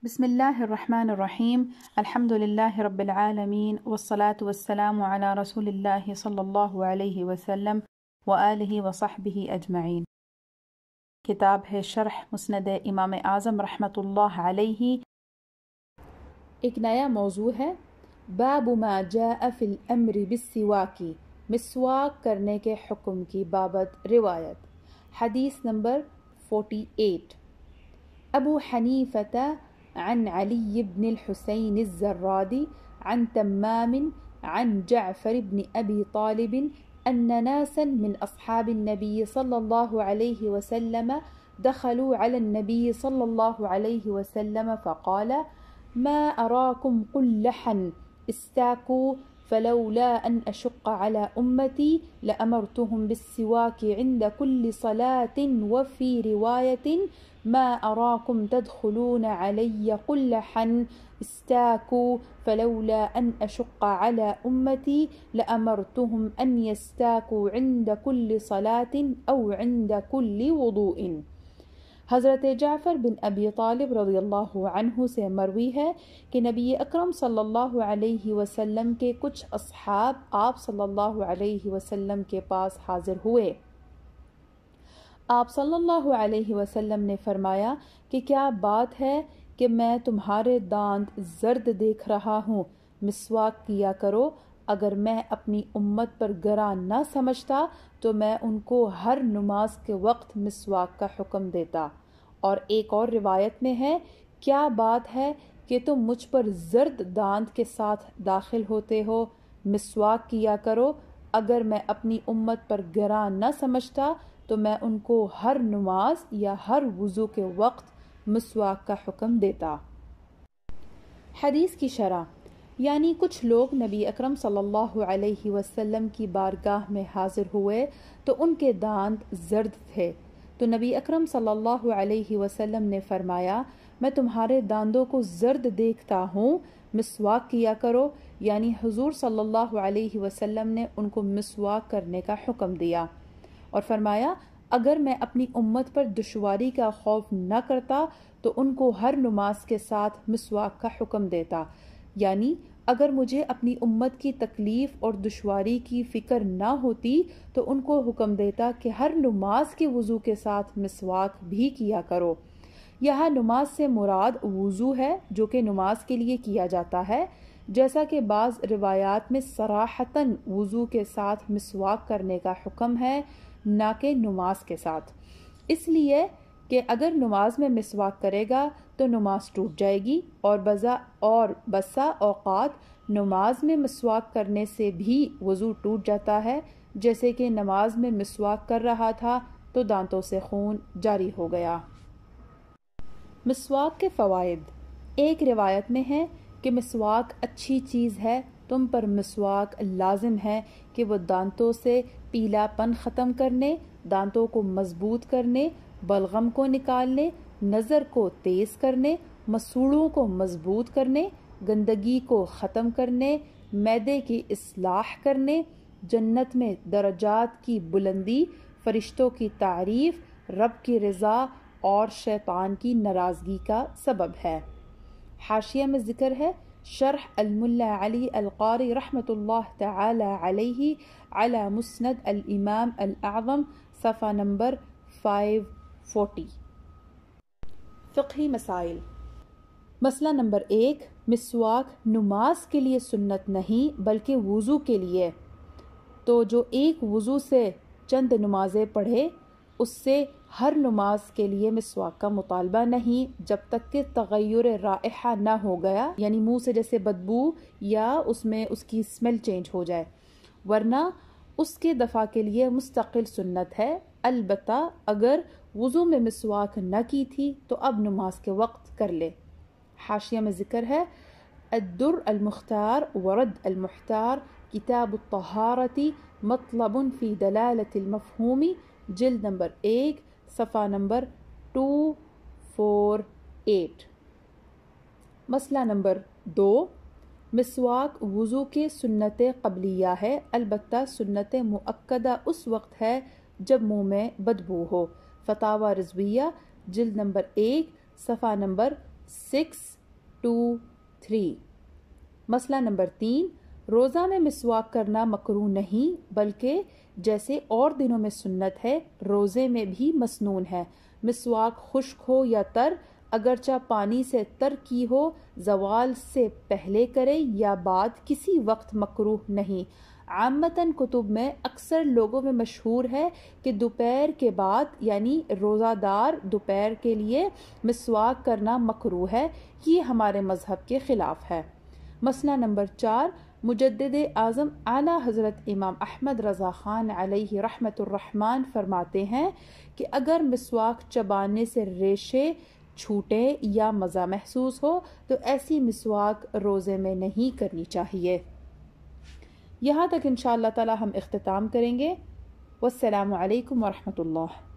بسم الله الرحمن الرحيم. الحمد لله رب العالمين والصلاة والسلام على رسول الله صلى الله عليه وسلم وآله وصحبه أجمعين. کتاب ہے شرح مسند امام اعظم رحمۃ اللہ علیہ. ایک نیا موضوع ہے باب ما جاء فی الامر بالسواک، مسواک کرنے کے حکم کی بابت روایت. حدیث نمبر 48. ابو حنیفۃ عن علی بن الحسین الزرادی عن تمام عن جعفر بن ابی طالب ان ناسا من اصحاب النبی صلی اللہ علیہ وسلم دخلوا على النبي صلى الله عليه وسلم فقال ما أراكم قلحا استاكوا فلولا أن أشق على أمتي لأمرتهم بالسواك عند كل صلاة وفي رواية ما أراكم تدخلون علي قلحا استاكوا فلولا أن أشق على أمتي لأمرتهم أن يستاكوا عند كل صلاة أو عند كل وضوء. حضرت جعفر بن ابی طالب رضی اللہ عنہ سے مروی ہے کہ نبی اکرم صلی اللہ علیہ وسلم کے کچھ اصحاب آپ صلی اللہ علیہ وسلم کے پاس حاضر ہوئے. آپ صلی اللہ علیہ وسلم نے فرمایا کہ کیا بات ہے کہ میں تمہارے دانت زرد دیکھ رہا ہوں، مسواک کیا کرو. اگر میں اپنی امت پر گراں نہ سمجھتا تو میں ان کو ہر نماز کے وقت مسواک کا حکم دیتا. اور ایک اور روایت میں ہے کیا بات ہے کہ تم مجھ پر زرد دانت کے ساتھ داخل ہوتے ہو، مسواک کیا کرو. اگر میں اپنی امت پر گراں نہ سمجھتا تو میں ان کو ہر نماز یا ہر وضو کے وقت مسواک کا حکم دیتا. حدیث کی شرح یعنی کچھ لوگ نبی اکرم صلی اللہ علیہ وسلم کی بارگاہ میں حاضر ہوئے تو ان کے دانت زرد تھے، تو نبی اکرم صلی اللہ علیہ وسلم نے فرمایا میں تمہارے داندوں کو زرد دیکھتا ہوں، مسواک کیا کرو. یعنی حضور صلی اللہ علیہ وسلم نے ان کو مسواک کرنے کا حکم دیا اور فرمایا اگر میں اپنی امت پر دشواری کا خوف نہ کرتا تو ان کو ہر نماز کے ساتھ مسواک کا حکم دیتا. یعنی اگر مجھے اپنی امت کی تکلیف اور دشواری کی فکر نہ ہوتی تو ان کو حکم دیتا کہ ہر نماز کے وضو کے ساتھ مسواک بھی کیا کرو. یہاں نماز سے مراد وضو ہے جو کہ نماز کے لیے کیا جاتا ہے، جیسا کہ بعض روایات میں صراحتاً وضو کے ساتھ مسواک کرنے کا حکم ہے نہ کہ نماز کے ساتھ، اس لیے کہ اگر نماز میں مسواک کرے گا تو نماز ٹوٹ جائے گی. اور بسا اوقات نماز میں مسواک کرنے سے بھی وضو ٹوٹ جاتا ہے، جیسے کہ نماز میں مسواک کر رہا تھا تو دانتوں سے خون جاری ہو گیا. مسواک کے فوائد. ایک روایت میں ہے کہ مسواک اچھی چیز ہے، تم پر مسواک لازم ہے کہ وہ دانتوں سے پیلا پن ختم کرنے، دانتوں کو مضبوط کرنے، بلغم کو نکالنے، نظر کو تیز کرنے، مسوڑوں کو مضبوط کرنے، گندگی کو ختم کرنے، معدے کی اصلاح کرنے، جنت میں درجات کی بلندی، فرشتوں کی تعریف، رب کی رضا اور شیطان کی ناراضگی کا سبب ہے. حاشیہ میں ذکر ہے شرح الملا علی القاری رحمۃ اللہ تعالی علیہ علی مسند الامام الاعظم صفحہ نمبر 540. فقہی مسائل. مسئلہ نمبر 1، مسواک نماز کے لیے سنت نہیں بلکہ وضو کے لیے، تو جو ایک وضو سے چند نمازیں پڑھے اس سے ہر نماز کے لیے مسواک کا مطالبہ نہیں جب تک کہ تغیر رائحہ نہ ہو گیا، یعنی منہ سے جیسے بدبو یا اس میں اس کی اسمیل چینج ہو جائے، ورنہ اس کے دفع کے لیے مستقل سنت ہے. البتہ اگر وضو میں مسواک نہ کی تھی تو اب نماز کے وقت کر لے. حاشیہ میں ذکر ہے الدر المختار ورد المحتار کتاب الطہارت مطلب فی دلالت المفہوم، جلد نمبر 1 صفحہ نمبر 248. مسئلہ نمبر 2، مسواک وضو کے سنت قبلیہ ہے، البتہ سنت مؤکدہ اس وقت ہے جب منہ میں بدبو ہو. فتاوی رضویہ جلد نمبر 1 صفحہ نمبر 623۔ مسئلہ نمبر 3، روزہ میں مسواک کرنا مکروہ نہیں بلکہ جیسے اور دنوں میں سنت ہے روزے میں بھی مسنون ہے۔ مسواک خشک ہو یا تر، اگرچہ پانی سے تر کی ہو، زوال سے پہلے کرے یا بعد، کسی وقت مکروہ نہیں۔ عامتاً کتب میں اکثر لوگوں میں مشہور ہے کہ دوپہر کے بعد یعنی روزہ دار دوپہر کے لیے مسواک کرنا مکروہ ہے، یہ ہمارے مذہب کے خلاف ہے۔ مسئلہ نمبر 4، مجدد اعظم اعلیٰ حضرت امام احمد رضا خان علیہ رحمت الرحمن فرماتے ہیں کہ اگر مسواک چبانے سے ریشے چھوٹے یا مزہ محسوس ہو تو ایسی مسواک روزے میں نہیں کرنی چاہیے۔ یہاں تک انشاءاللہ تعالی ہم اختتام کریں گے۔ والسلام علیکم ورحمۃ اللہ۔